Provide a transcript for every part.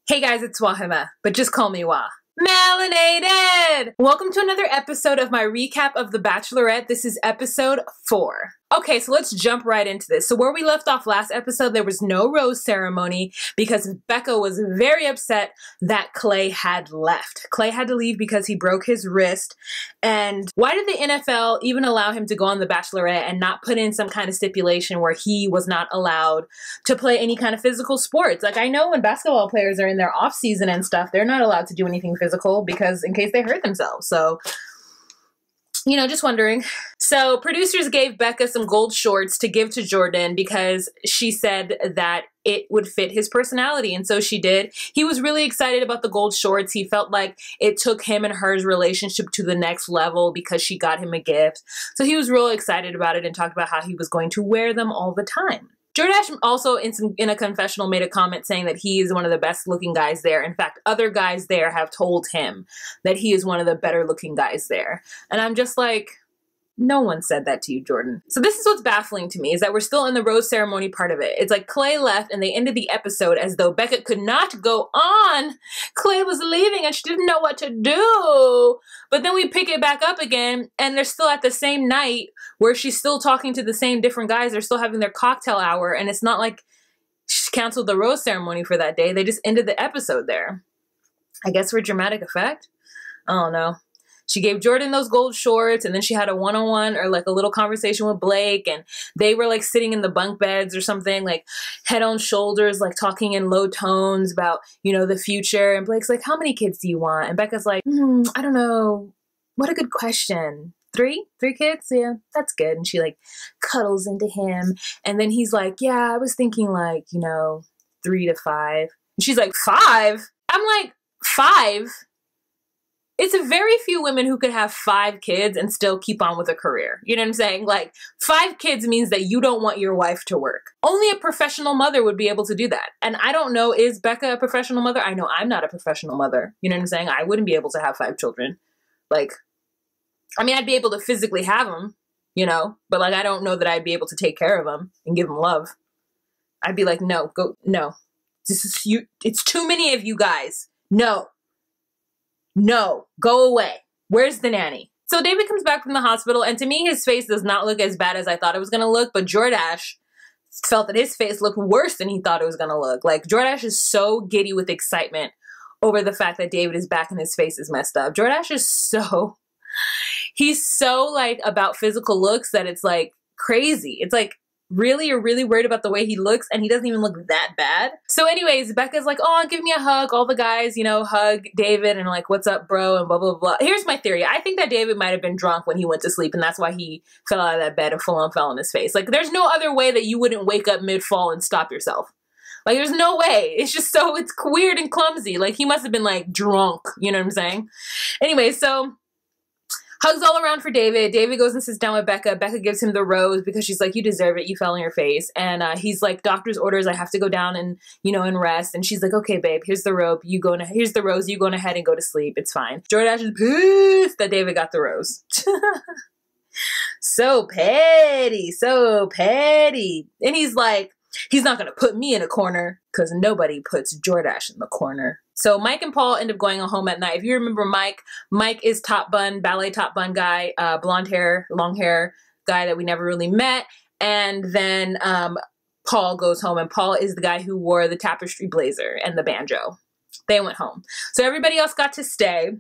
Hey guys, it's Wahima, but just call me Wah. Melanated! Welcome to another episode of my recap of The Bachelorette. This is episode 4. Okay, so let's jump right into this. So where we left off last episode, there was no rose ceremony because Becca was very upset that Clay had left. Clay had to leave because he broke his wrist. And why did the NFL even allow him to go on The Bachelorette and not put in some kind of stipulation where he was not allowed to play any kind of physical sports? Like, I know when basketball players are in their off season and stuff, they're not allowed to do anything physical because in case they hurt themselves. So, you know, just wondering. So producers gave Becca some gold shorts to give to Jordan because she said that it would fit his personality. And so she did. He was really excited about the gold shorts. He felt like it took him and her relationship to the next level because she got him a gift. So he was real excited about it and talked about how he was going to wear them all the time. Jordache also in a confessional made a comment saying that he is one of the best looking guys there. In fact, other guys there have told him that he is one of the better looking guys there. And I'm just like, no one said that to you, Jordan. So this is what's baffling to me, is that we're still in the rose ceremony part of it. It's like Clay left and they ended the episode as though Becca could not go on. Clay was leaving and she didn't know what to do. But then we pick it back up again and they're still at the same night where she's still talking to the same different guys. They're still having their cocktail hour and it's not like she canceled the rose ceremony for that day. They just ended the episode there. I guess for dramatic effect? I don't know. She gave Jordan those gold shorts and then she had a one-on-one or like a little conversation with Blake and they were like sitting in the bunk beds or something, like head on shoulders, like talking in low tones about, you know, the future. And Blake's like, how many kids do you want? And Becca's like, I don't know. What a good question. 3 kids? Yeah, that's good. And she like cuddles into him. And then he's like, yeah, I was thinking like, you know, 3 to 5. And she's like, 5? I'm like, 5? It's a very few women who could have 5 kids and still keep on with a career. You know what I'm saying? Like 5 kids means that you don't want your wife to work. Only a professional mother would be able to do that. And I don't know, is Becca a professional mother? I know I'm not a professional mother. You know what I'm saying? I wouldn't be able to have 5 children. Like, I mean, I'd be able to physically have them, you know, but like, I don't know that I'd be able to take care of them and give them love. I'd be like, no, no. This is you. It's too many of you guys. No, go away. Where's the nanny? So David comes back from the hospital and to me, his face does not look as bad as I thought it was going to look, but Jordache felt that his face looked worse than he thought it was going to look. Like Jordache is so giddy with excitement over the fact that David is back and his face is messed up. Jordache is so, he's so like about physical looks that it's like crazy. It's like, really, you're really worried about the way he looks and he doesn't even look that bad. So anyways, Becca's like, oh, give me a hug. All the guys, you know, hug David and like, what's up, bro? And blah, blah, blah. Here's my theory. I think that David might have been drunk when he went to sleep and that's why he fell out of that bed and full on fell on his face. Like there's no other way that you wouldn't wake up mid-fall and stop yourself. Like there's no way. It's just so, it's weird and clumsy. Like he must have been like drunk. You know what I'm saying? Anyway, so hugs all around for David. David goes and sits down with Becca. Becca gives him the rose because she's like, you deserve it. You fell on your face. And he's like, doctor's orders. I have to go down and, you know, and rest. And she's like, okay, babe, here's the rope. Here's the rose. You go ahead and go to sleep. It's fine. Jordache is pissed that David got the rose. So petty. So petty. And he's like, he's not going to put me in a corner because nobody puts Jordache in the corner. So Mike and Paul end up going home at night. If you remember Mike is top bun, ballet top bun guy, blonde hair, long hair guy that we never really met. And then Paul goes home and Paul is the guy who wore the tapestry blazer and the banjo. They went home. So everybody else got to stay.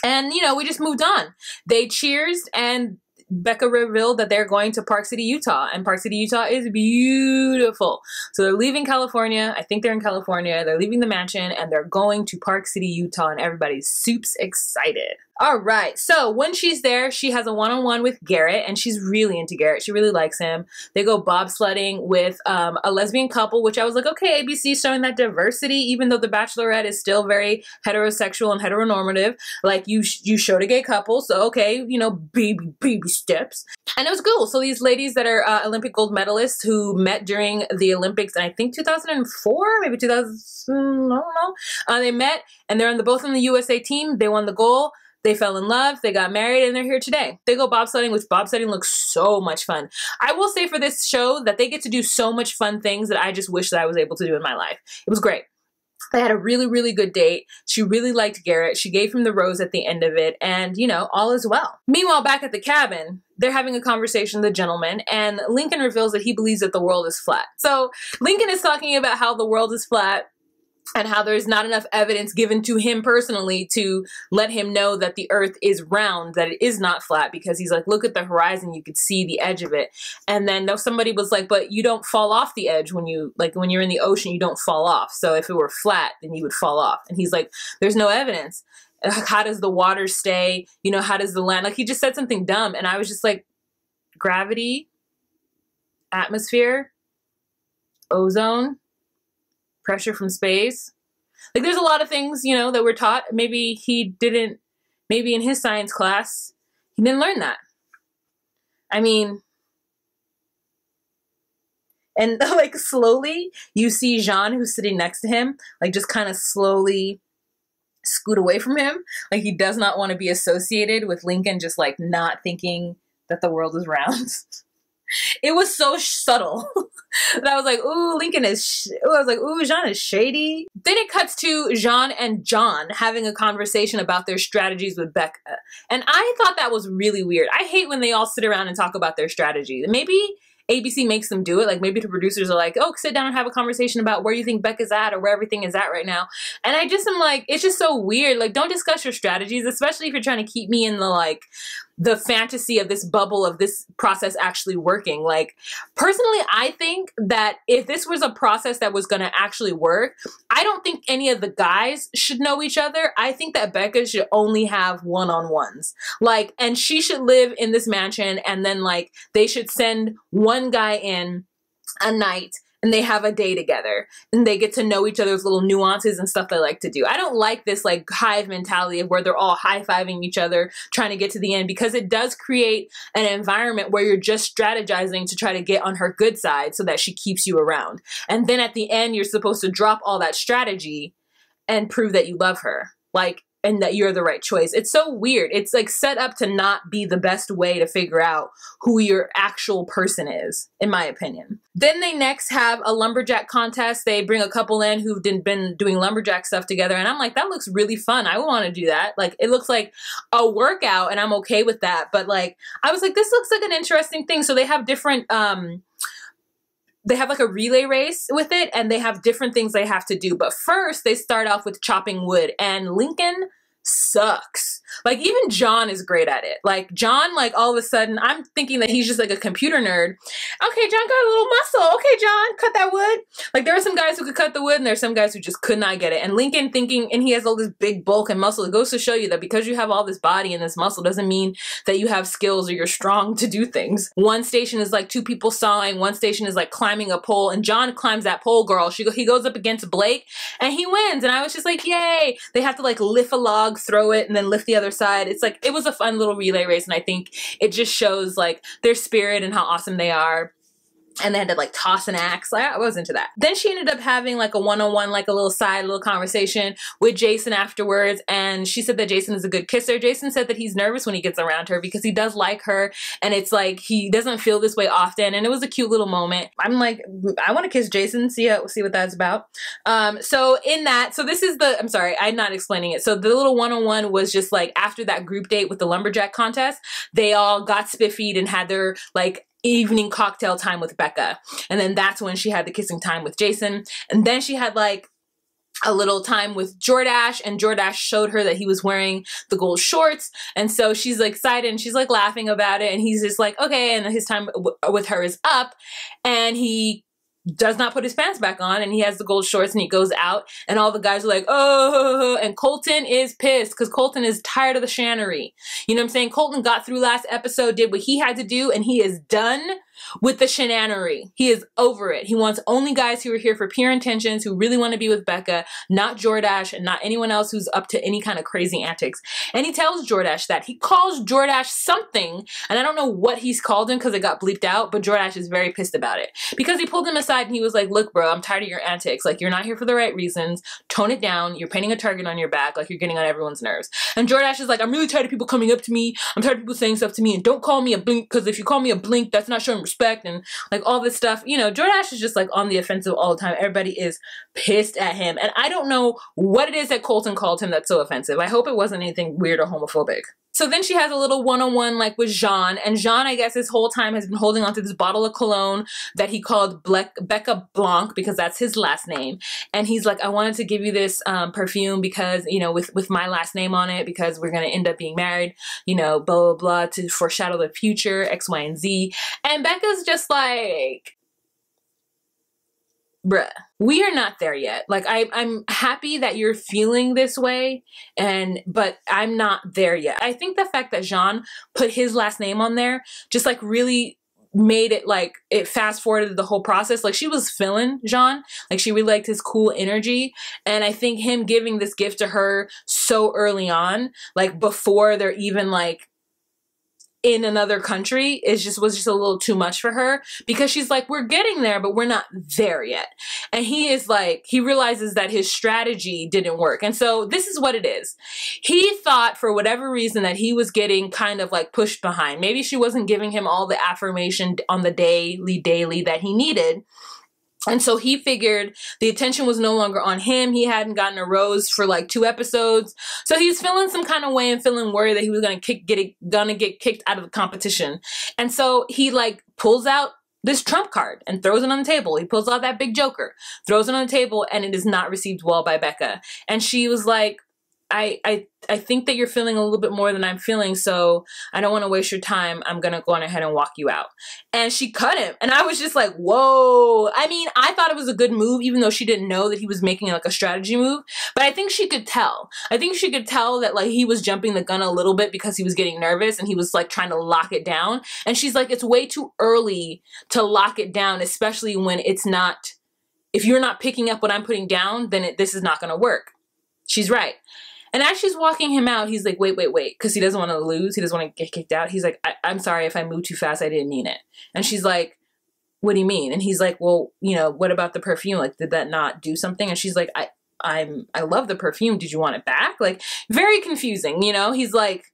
And, you know, we just moved on. They cheersed and Becca revealed that they're going to Park City, Utah, and Park City, Utah is beautiful. So they're leaving California. I think they're in California. They're leaving the mansion and they're going to Park City, Utah, and everybody's soups excited. All right. So when she's there, she has a one-on-one with Garrett and she's really into Garrett. She really likes him. They go bobsledding with a lesbian couple, which I was like, okay, ABC showing that diversity, even though The Bachelorette is still very heterosexual and heteronormative. Like you showed a gay couple. So, okay, you know, baby steps. And it was cool. So these ladies that are Olympic gold medalists who met during the Olympics, and I think 2004, maybe 2000, I don't know. They met and they're both on the USA team. They won the gold. They fell in love, they got married, and they're here today. They go bobsledding, which bobsledding looks so much fun. I will say for this show that they get to do so much fun things that I just wish that I was able to do in my life. It was great. They had a really, really good date. She really liked Garrett. She gave him the rose at the end of it, and, you know, all is well. Meanwhile, back at the cabin, they're having a conversation, the gentleman, and Lincoln reveals that he believes that the world is flat. So Lincoln is talking about how the world is flat and how there's not enough evidence given to him personally to let him know that the earth is round, that it is not flat, because he's like, look at the horizon, you could see the edge of it. And then somebody was like, but you don't fall off the edge when you, like, when you're in the ocean, you don't fall off. So if it were flat, then you would fall off. And he's like, there's no evidence. How does the water stay? You know, how does the land, like, he just said something dumb. And I was just like, gravity, atmosphere, ozone, pressure from space. Like, there's a lot of things, you know, that we're taught. Maybe in his science class, he didn't learn that. I mean, and like slowly you see Jean, who's sitting next to him, like just kind of slowly scoot away from him. Like, he does not want to be associated with Lincoln just like not thinking that the world is round. It was so subtle that I was like, ooh, Lincoln is, I was like, ooh, Jean is shady. Then it cuts to Jean and John having a conversation about their strategies with Becca. And I thought that was really weird. I hate when they all sit around and talk about their strategy. Maybe ABC makes them do it. Like, maybe the producers are like, oh, sit down and have a conversation about where you think Becca's at or where everything is at right now. And I just am like, it's just so weird. Like, don't discuss your strategies, especially if you're trying to keep me in the, like, the fantasy of this bubble of this process actually working. Like, personally, I think that if this was a process that was going to actually work, I don't think any of the guys should know each other. I think that Becca should only have one-on-ones. Like, and she should live in this mansion, and then, like, they should send one guy in a night, and they have a day together, and they get to know each other's little nuances and stuff they like to do. I don't like this like hive mentality of where they're all high-fiving each other trying to get to the end, because it does create an environment where you're just strategizing to try to get on her good side so that she keeps you around. And then at the end, you're supposed to drop all that strategy and prove that you love her. Like, and that you're the right choice. It's so weird. It's like set up to not be the best way to figure out who your actual person is, in my opinion. Then they next have a lumberjack contest. They bring a couple in who've been doing lumberjack stuff together. And I'm like, that looks really fun. I would want to do that. Like, it looks like a workout, and I'm okay with that. But like, I was like, this looks like an interesting thing. So they have different, they have like a relay race with it, and they have different things they have to do. But first they start off with chopping wood, and Lincoln sucks. Like, even John is great at it. Like, John, like, all of a sudden, I'm thinking that he's just like a computer nerd. Okay, John got a little muscle. Okay, John, cut that wood. Like, there are some guys who could cut the wood, and there's some guys who just could not get it. And Lincoln thinking, and he has all this big bulk and muscle. It goes to show you that because you have all this body and this muscle doesn't mean that you have skills or you're strong to do things. One station is like 2 people sawing. One station is like climbing a pole, and John climbs that pole, girl. He goes up against Blake, and he wins. And I was just like, yay. They have to like lift a log, throw it, and then lift the other side. It's like, it was a fun little relay race, and I think it just shows like their spirit and how awesome they are. And they had to like toss an axe. Like, I was into that. Then she ended up having like a one-on-one, like a little conversation with Jason afterwards. And she said that Jason is a good kisser. Jason said that he's nervous when he gets around her because he does like her. And it's like, he doesn't feel this way often. And it was a cute little moment. I'm like, I want to kiss Jason, see what that's about. So this is I'm sorry, I'm not explaining it. So the little one-on-one was just like after that group date with the lumberjack contest, they all got spiffied and had their like evening cocktail time with Becca. And then that's when she had the kissing time with Jason. And then she had like a little time with Jordache, and Jordache showed her that he was wearing the gold shorts. And so she's like excited, and she's like laughing about it. And he's just like, okay. And his time with her is up, and he does not put his pants back on, and he has the gold shorts, and he goes out, and all the guys are like, oh, and Colton is pissed because Colton is tired of the shannery. You know what I'm saying? Colton got through last episode, did what he had to do, and he is done with the shenanery. He is over it. He wants only guys who are here for pure intentions, who really want to be with Becca, not Jordache, and not anyone else who's up to any kind of crazy antics. And he tells Jordache that. He calls Jordache something, and I don't know what he's called him because it got bleeped out, but Jordache is very pissed about it because he pulled him aside and he was like, look, bro, I'm tired of your antics. Like, you're not here for the right reasons. Tone it down. You're painting a target on your back. Like, you're getting on everyone's nerves. And Jordache is like, I'm really tired of people coming up to me. I'm tired of people saying stuff to me, and don't call me a blink, because if you call me a blink, that's not showing some respect and like all this stuff. You know, Jordache is just like on the offensive all the time. Everybody is pissed at him. And I don't know what it is that Colton called him that's so offensive. I hope it wasn't anything weird or homophobic. So then she has a little one-on-one like with Jean, and Jean, I guess, this whole time has been holding onto this bottle of cologne that he called Becca Blanc because that's his last name. And he's like, I wanted to give you this perfume because, you know, with my last name on it, because we're going to end up being married, you know, blah, blah, blah, to foreshadow the future, X, Y, and Z. And Becca's just like, bruh, we are not there yet. Like, I'm happy that you're feeling this way, but I'm not there yet. I think the fact that Jean put his last name on there just like really made it like, it fast forwarded the whole process. Like, she was feeling Jean, like she really liked his cool energy. And I think him giving this gift to her so early on, like before they're even like in another country, was just a little too much for her, because she's like, we're getting there, but we're not there yet. And he is like, he realizes that his strategy didn't work. And so this is what it is. He thought for whatever reason that he was getting kind of like pushed behind. Maybe she wasn't giving him all the affirmation on the daily that he needed. And so he figured the attention was no longer on him. He hadn't gotten a rose for like 2 episodes. So he was feeling some kind of way and feeling worried that he was going to get kicked out of the competition. And so he like pulls out this trump card and throws it on the table. He pulls out that big joker, throws it on the table, and it is not received well by Becca. And she was like, I think that you're feeling a little bit more than I'm feeling, so I don't want to waste your time. I'm going to go on ahead and walk you out. And she cut him. And I was just like, whoa. I mean, I thought it was a good move, even though she didn't know that he was making like a strategy move. But I think she could tell. I think she could tell that like he was jumping the gun a little bit because he was getting nervous and he was like trying to lock it down. And she's like, it's way too early to lock it down, especially when it's not, if you're not picking up what I'm putting down, then this is not going to work. She's right. And as she's walking him out, he's like, wait, because he doesn't want to lose. He doesn't want to get kicked out. He's like, I'm sorry if I moved too fast. I didn't mean it. And she's like, what do you mean? And he's like, well, you know, what about the perfume? Like, did that not do something? And she's like, I love the perfume. Did you want it back? Like, very confusing, you know? He's like,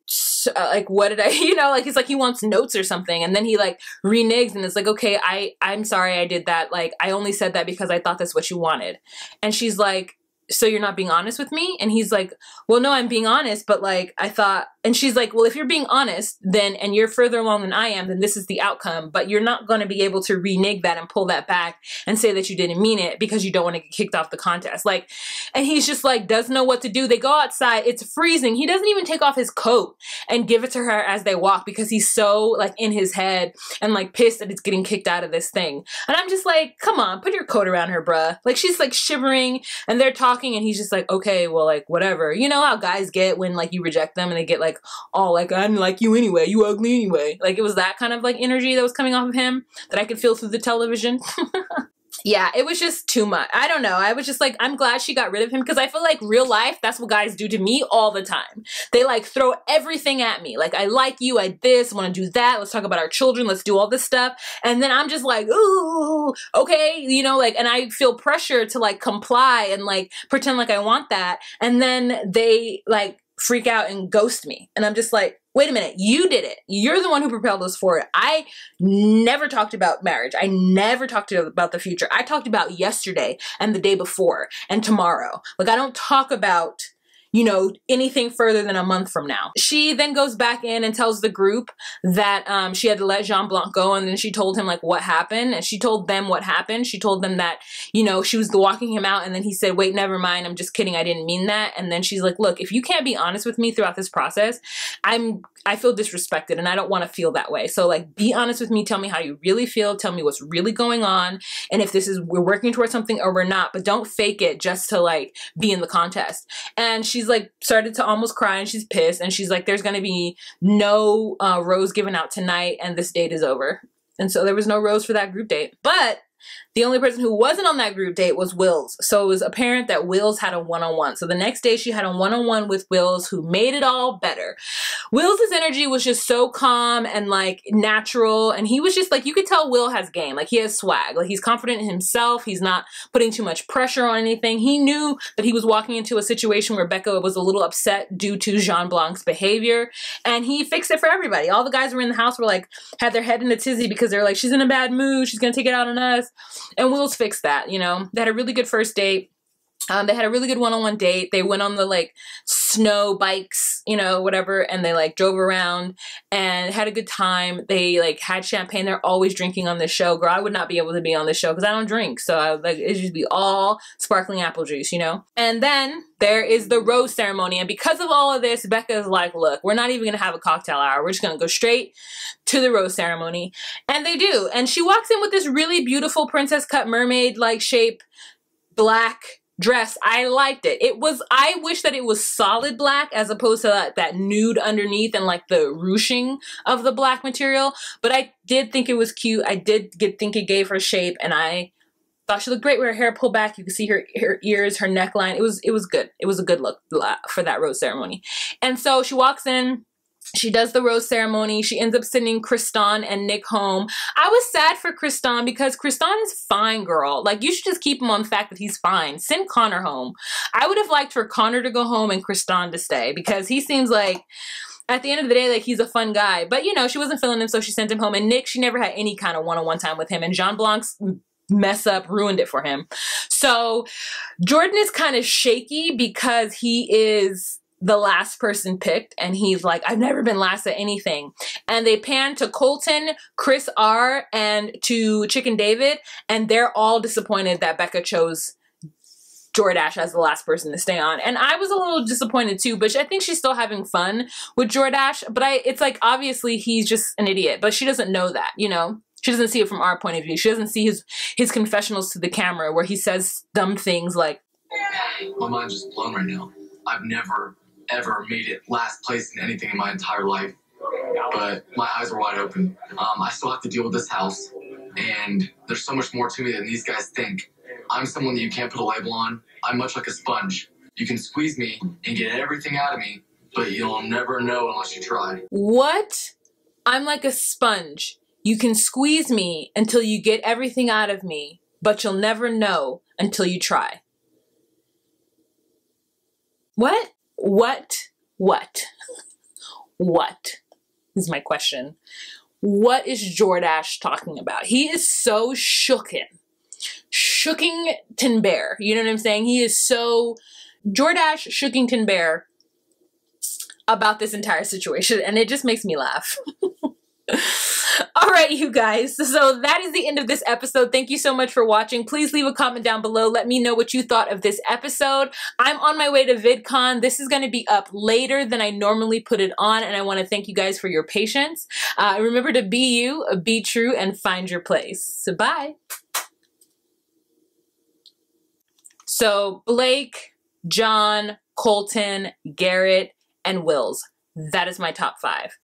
what did I, you know, like, he's like, he wants notes or something. And then he like reneges and it's like, okay, I'm sorry I did that. Like, I only said that because I thought that's what you wanted. And she's like, so you're not being honest with me? And he's like, well, no, I'm being honest, but like, I thought, and she's like, well, if you're being honest, then, and you're further along than I am, then this is the outcome, but you're not going to be able to renege that and pull that back and say that you didn't mean it because you don't want to get kicked off the contest. Like, and he's just like, doesn't know what to do. They go outside. It's freezing. He doesn't even take off his coat and give it to her as they walk because he's so like in his head and like pissed that it's getting kicked out of this thing. And I'm just like, come on, put your coat around her, bruh. Like, she's like shivering and they're talking and he's just like, okay, well, like, whatever. You know how guys get when like you reject them and they get like all like, I didn't like you anyway, you ugly anyway. Like, it was that kind of like energy that was coming off of him that I could feel through the television. Yeah, it was just too much. I don't know. I was just like, I'm glad she got rid of him because I feel like real life, that's what guys do to me all the time. They like throw everything at me. Like, I like you, I this, want to do that. Let's talk about our children. Let's do all this stuff. And then I'm just like, ooh, okay. You know, like, and I feel pressure to like comply and like pretend like I want that. And then they like freak out and ghost me. And I'm just like, wait a minute, you did it. You're the one who propelled us forward. I never talked about marriage. I never talked about the future. I talked about yesterday and the day before and tomorrow. Like, I don't talk about, you know, anything further than a month from now. She then goes back in and tells the group that she had to let Jean Blanc go, and then she told him like what happened, and she told them what happened. She told them that, you know, she was walking him out, and then he said, wait, never mind, I'm just kidding, I didn't mean that. And then she's like, look, if you can't be honest with me throughout this process, I feel disrespected and I don't want to feel that way. So like, be honest with me, tell me how you really feel, tell me what's really going on, and if this is, we're working towards something or we're not, but don't fake it just to like be in the contest. And she's like started to almost cry and she's pissed and she's like, there's going to be no rose given out tonight and this date is over. And so there was no rose for that group date. But The only person who wasn't on that group date was Wills. So it was apparent that Wills had a one-on-one. So the next day she had a one-on-one with Wills, who made it all better. Wills' energy was just so calm and like natural. And he was just like, you could tell Will has game. Like he has swag. Like he's confident in himself. He's not putting too much pressure on anything. He knew that he was walking into a situation where Becca was a little upset due to Jean Blanc's behavior. And he fixed it for everybody. All the guys were in the house were like, had their head in a tizzy because they're like, she's in a bad mood. She's going to take it out on us. And Wills fixed that, you know. They had a really good first date. They had a really good one-on-one date. They went on the like snow bikes, you know, whatever, and they like drove around and had a good time. They like had champagne. They're always drinking on this show. Girl, I would not be able to be on this show because I don't drink. So I, like, it'd just be all sparkling apple juice, you know. And then there is the rose ceremony. And because of all of this, Becca is like, look, we're not even going to have a cocktail hour. We're just going to go straight to the rose ceremony. And they do. And she walks in with this really beautiful princess cut mermaid like shape black dress. I liked it. I wish that it was solid black as opposed to that nude underneath and like the ruching of the black material. But I did think it was cute. I did think it gave her shape, and I thought she looked great with her hair pulled back. You could see her ears, her neckline. It was good. It was a good look for that rose ceremony. And so she walks in. She does the rose ceremony. She ends up sending Kristan and Nick home. I was sad for Kristan because Kristan is fine, girl. Like, you should just keep him on the fact that he's fine. Send Connor home. I would have liked for Connor to go home and Kristan to stay because he seems like, at the end of the day, like, he's a fun guy. But, you know, she wasn't feeling him, so she sent him home. And Nick, she never had any kind of one-on-one time with him. And Jean Blanc's mess up ruined it for him. So Jordan is kind of shaky because he is the last person picked, and he's like, I've never been last at anything. And they pan to Colton, Chris R, and to Chicken David, and they're all disappointed that Becca chose Jordache as the last person to stay on. And I was a little disappointed too, but I think she's still having fun with Jordache. But it's like, obviously he's just an idiot, but she doesn't know that, you know? She doesn't see it from our point of view. She doesn't see his confessionals to the camera where he says dumb things like, my mind's just blown right now. I've never ever made it last place in anything in my entire life, but my eyes are wide open. I still have to deal with this house, and there's so much more to me than these guys think. I'm someone that you can't put a label on. I'm much like a sponge. You can squeeze me and get everything out of me, but you'll never know unless you try. What? I'm like a sponge. You can squeeze me until you get everything out of me, but you'll never know until you try. What? What is my question. What is Jordache talking about? He is so shookington bear. You know what I'm saying? He is so Jordache shookington bear about this entire situation, and it just makes me laugh. All right, you guys. So that is the end of this episode. Thank you so much for watching. Please leave a comment down below. Let me know what you thought of this episode. I'm on my way to VidCon. This is going to be up later than I normally put it on, and I want to thank you guys for your patience. Remember to be you, be true, and find your place. So bye. So Blake, John, Colton, Garrett, and Wills. That is my top 5.